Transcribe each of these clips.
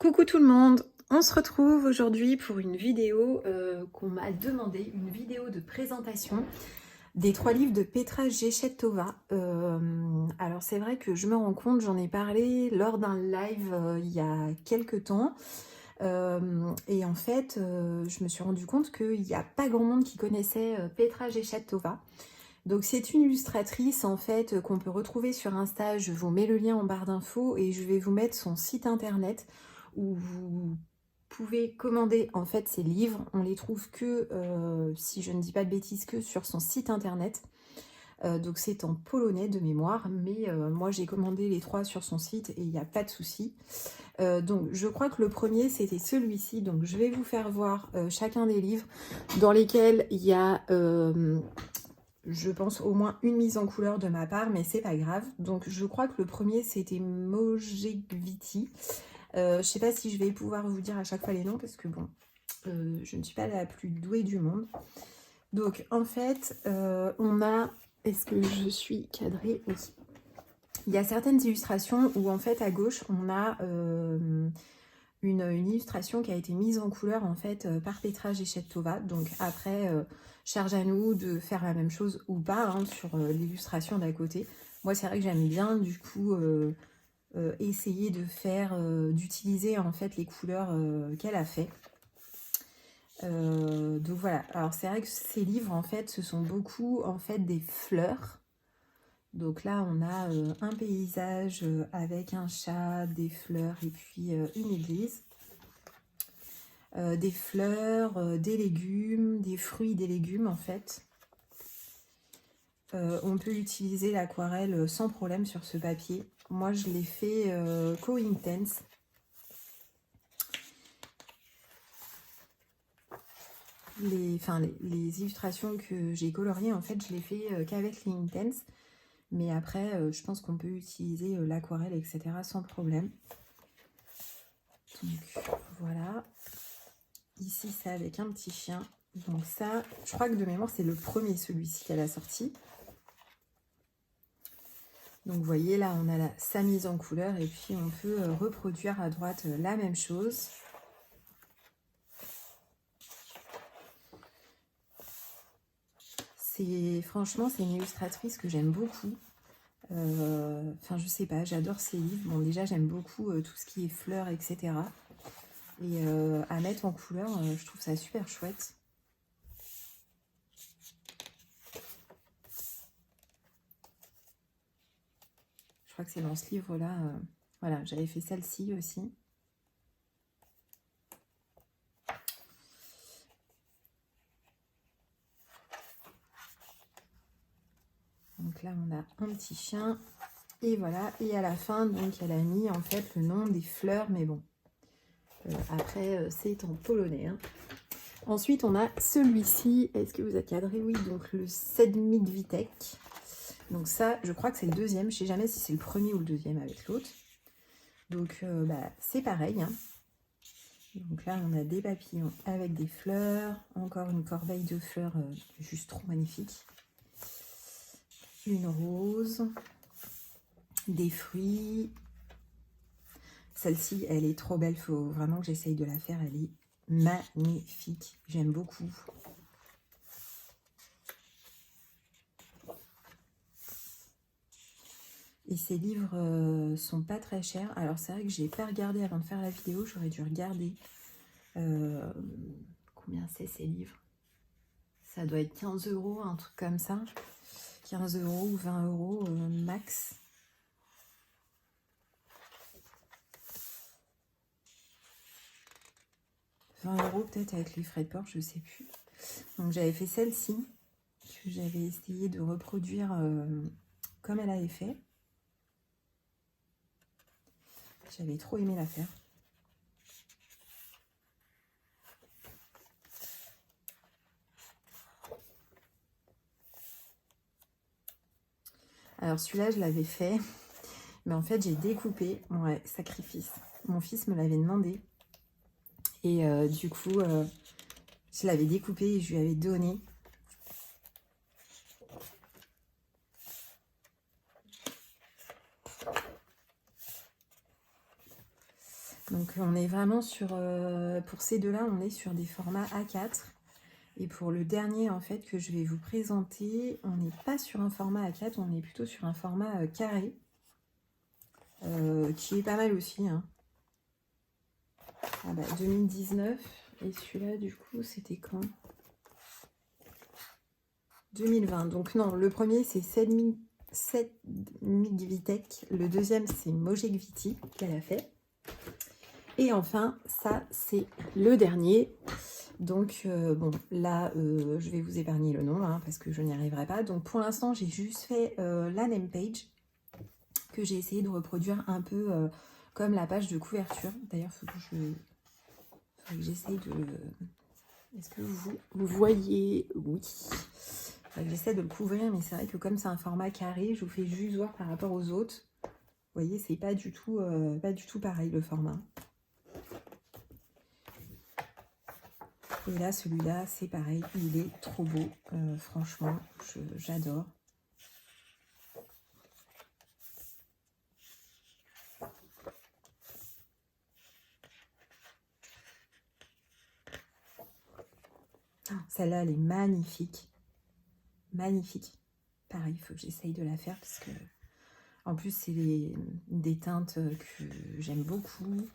Coucou tout le monde, on se retrouve aujourd'hui pour une vidéo qu'on m'a demandé, une vidéo de présentation des 3 livres de Petra Ješetová. Alors c'est vrai que je me rends compte, j'en ai parlé lors d'un live il y a quelques temps. Et en fait, je me suis rendu compte qu'il n'y a pas grand monde qui connaissait Petra Ješetová. Donc c'est une illustratrice en fait qu'on peut retrouver sur Insta. Je vous mets le lien en barre d'infos et je vais vous mettre son site internet où vous pouvez commander en fait ses livres. On les trouve que, si je ne dis pas de bêtises, que sur son site internet. Donc c'est en polonais de mémoire, mais moi j'ai commandé les 3 sur son site et il n'y a pas de souci. Donc je crois que le premier c'était celui-ci, donc je vais vous faire voir chacun des livres dans lesquels il y a je pense au moins une mise en couleur de ma part, mais c'est pas grave. Donc je crois que le premier c'était Mojegviti. Je sais pas si je vais pouvoir vous dire à chaque fois les noms parce que bon, je ne suis pas la plus douée du monde. Donc en fait, on a... Est-ce que je suis cadrée? Oui. Il y a certaines illustrations où en fait à gauche on a une illustration qui a été mise en couleur en fait par Petra Ješetová. Donc après, charge à nous de faire la même chose ou pas hein, sur l'illustration d'à côté. Moi c'est vrai que j'aime bien du coup essayer de faire, d'utiliser en fait les couleurs qu'elle a fait. Donc voilà, alors c'est vrai que ces livres en fait ce sont beaucoup en fait des fleurs. Donc là on a un paysage avec un chat, des fleurs et puis une église. Des fleurs, des légumes, des fruits, des légumes en fait. On peut utiliser l'aquarelle sans problème sur ce papier. Moi je l'ai fait Co-Intense. Les illustrations que j'ai coloriées, en fait, je les fais qu'avec les Intense. Mais après, je pense qu'on peut utiliser l'aquarelle, etc. sans problème. Donc, voilà. Ici, c'est avec un petit chien. Donc ça, je crois que de mémoire, c'est le premier, celui-ci, qu'elle a sorti. Donc, vous voyez, là, on a sa mise en couleur. Et puis, on peut reproduire à droite la même chose. Franchement, c'est une illustratrice que j'aime beaucoup. Enfin, je sais pas, j'adore ces livres. Bon, déjà, j'aime beaucoup tout ce qui est fleurs, etc. Et à mettre en couleur, je trouve ça super chouette. Je crois que c'est dans ce livre-là. Voilà, j'avais fait celle-ci aussi. Donc là, on a un petit chien. Et voilà, et à la fin, donc, elle a mis en fait le nom des fleurs, mais bon. Après, c'est en polonais. Hein. Ensuite, on a celui-ci. Est-ce que vous êtes cadré? Oui, donc le Sedmidvitek. Donc ça, je crois que c'est le deuxième. Je ne sais jamais si c'est le premier ou le deuxième avec l'autre. Donc, c'est pareil. Hein. Donc là, on a des papillons avec des fleurs. Encore une corbeille de fleurs juste trop magnifique. Une rose. Des fruits. Celle-ci, elle est trop belle. Il faut vraiment que j'essaye de la faire. Elle est magnifique. J'aime beaucoup. Et ces livres sont pas très chers. Alors c'est vrai que j'ai pas regardé avant de faire la vidéo. J'aurais dû regarder combien c'est ces livres. Ça doit être 15 €, un truc comme ça. 15 € ou 20 € max. « 20 € peut-être avec les frais de port, je sais plus. Donc j'avais fait celle-ci, que j'avais essayé de reproduire comme elle avait fait. J'avais trop aimé la faire. Alors celui-là, je l'avais fait, mais en fait, j'ai découpé. Ouais, sacrifice. Mon fils me l'avait demandé. Et du coup, je l'avais découpé et je lui avais donné. Donc on est vraiment sur, pour ces deux-là, on est sur des formats A4. Et pour le dernier en fait que je vais vous présenter, on n'est pas sur un format A4, on est plutôt sur un format carré, qui est pas mal aussi. Hein. Ah bah 2019, et celui-là du coup c'était quand? 2020. Donc non, le premier c'est Sedmigvitek, le deuxième c'est Mojekviti qu'elle a fait. Et enfin, ça c'est le dernier. Donc bon, là je vais vous épargner le nom hein, parce que je n'y arriverai pas. Donc pour l'instant, j'ai juste fait la name page que j'ai essayé de reproduire un peu comme la page de couverture. D'ailleurs, il faut que j'essaye de... Est-ce que vous voyez? Oui. J'essaie de le couvrir, mais c'est vrai que comme c'est un format carré, je vous fais juste voir par rapport aux autres. Vous voyez, c'est pas du tout pareil le format. Et là, celui-là, c'est pareil, il est trop beau. Franchement, j'adore. Celle-là, elle est magnifique. Magnifique. Pareil, il faut que j'essaye de la faire parce que, en plus, c'est des teintes que j'aime beaucoup.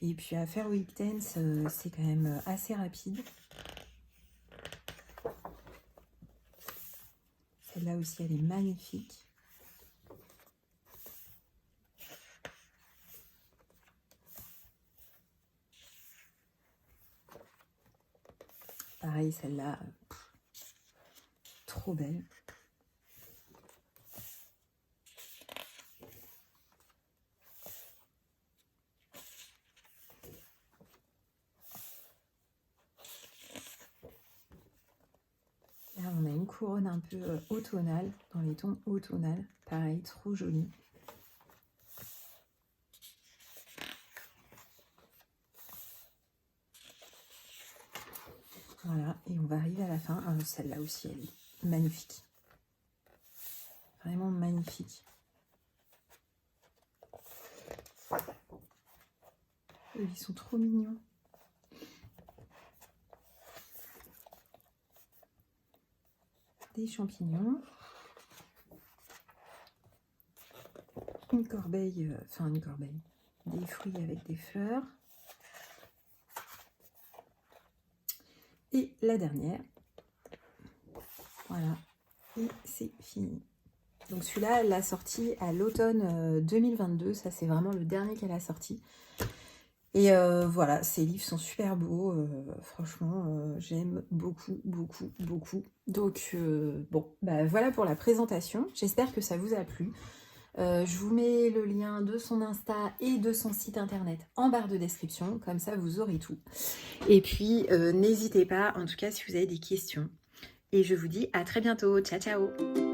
Et puis à faire Week Tense, c'est quand même assez rapide. Celle-là aussi, elle est magnifique. Pareil, celle-là, trop belle. Là, on a une couronne un peu automnale, dans les tons automnales. Pareil, trop jolie. Voilà, et on va arriver à la fin. Ah, celle-là aussi, elle est magnifique. Vraiment magnifique. Ils sont trop mignons. Des champignons. Une corbeille, enfin une corbeille. Des fruits avec des fleurs. Et la dernière. Voilà. Et c'est fini. Donc celui-là, elle l'a sorti à l'automne 2022. Ça, c'est vraiment le dernier qu'elle a sorti. Et voilà, ces livres sont super beaux. Franchement, j'aime beaucoup, beaucoup, beaucoup. Donc, bon, bah, voilà pour la présentation. J'espère que ça vous a plu. Je vous mets le lien de son Insta et de son site internet en barre de description. Comme ça, vous aurez tout. Et puis, n'hésitez pas, en tout cas, si vous avez des questions. Et je vous dis à très bientôt. Ciao, ciao!